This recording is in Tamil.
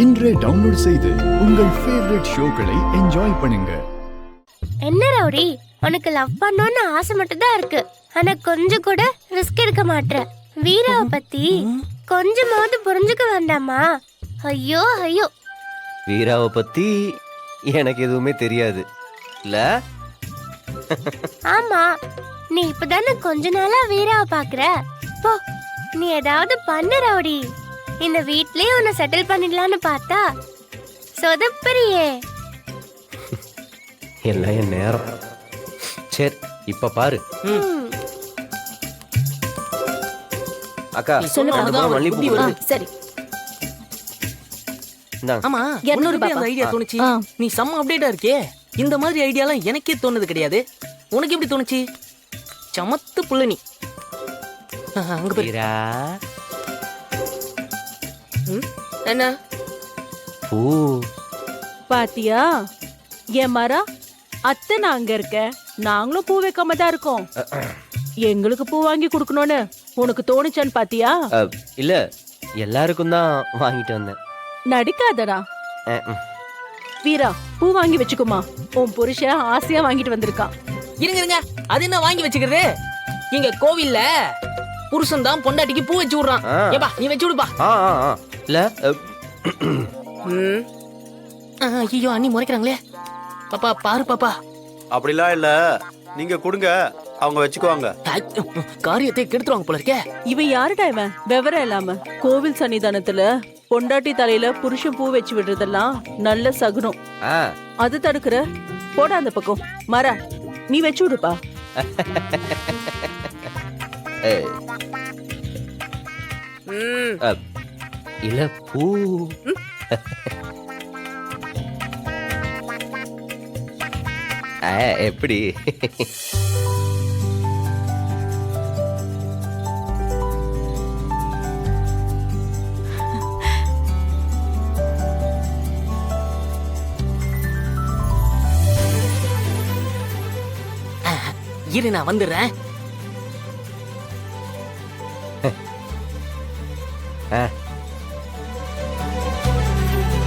இன்றே டவுன்லோட் செய்து உங்கள் ஃபேவரட் ஷோக்களை என்ஜாய் பண்ணுங்க. என்ன ரவுடி, உனக்கு லவ் பண்ணணும்னு ஆசை மட்டும் தான் இருக்கு. ஆனா கொஞ்சம் கூட ரிஸ்க் எடுக்க மாட்டேன். வீராவை பத்தி கொஞ்சமாவது புரிஞ்சுக்க வேண்டாமா? ஐயோ ஐயோ. வீராவை பத்தி எனக்கு எதுவுமே தெரியாது இல்ல. ஆமா, நீ இப்பதானே கொஞ்ச நாளா வீராவை பாக்குற. போ, நீ ஏதாவது பண்ணு ரவுடி. இந்த வீட்லயே உன்னை செட்டில் பண்ணிடலான்னு பார்த்தா சொதப்பறியே. எல்லாம் என் நேரம். சரி இப்ப பாரு அக்கா, மல்லிப்பூ வருது. சரி. ஆமா, இன்னொரு ஐடியா தோணுச்சு. நீ செம்ம அப்டேட்டா இருக்கே. இந்த மாதிரி ஐடியாலாம் எனக்கே தோணுது கிடையாது. உனக்கு எப்படி தோணுச்சு? சமத்து புள்ள நீ. அங்க போயிரா. என்ன பூ பாத்தியா? என் மரா அத்தை நான் அங்க இருக்க, நாங்களும் பூ வைக்காம தான் இருக்கோம். எங்களுக்கு பூ வாங்கி குடுக்கணும்னு உனக்கு தோணுச்சான்னு பாத்தியா? இல்ல, எல்லாருக்கும் தான் வாங்கிட்டு வந்தேன். நடிக்காதடா. வீரா, பூ வாங்கி வச்சுக்குமா. உன் புருஷன் ஆசையா வாங்கிட்டு வந்திருக்கான். இருங்க இருங்க, அது என்ன வாங்கி வச்சுக்கிறது? இங்க கோவில்ல புருஷன் தான் பொண்டாட்டிக்கு பூ வச்சு விடுறான். ஏப்பா நீ வச்சு விடுப்பா. இல்ல ஐயோ, அண்ணி முறைக்கிறாங்களே. பாப்பா பாரு பாப்பா. அப்படிலாம் இல்ல, நீங்க கொடுங்க, அவங்க வச்சுக்குவாங்க. காரியத்தை கெடுத்துருவாங்க போல இருக்கே. இவன் யாருடா இவன்? விவரம் இல்லாம கோவில் சன்னிதானத்துல பொண்டாட்டி தலையில புருஷன் பூ வச்சு விடுறதெல்லாம் நல்ல சகுனம். அது தடுக்கிற போட அந்த பக்கம். மர நீ வச்சு விடுப்பா. இல்ல பூ எப்படி? இரு, நான் வந்துடுறேன்.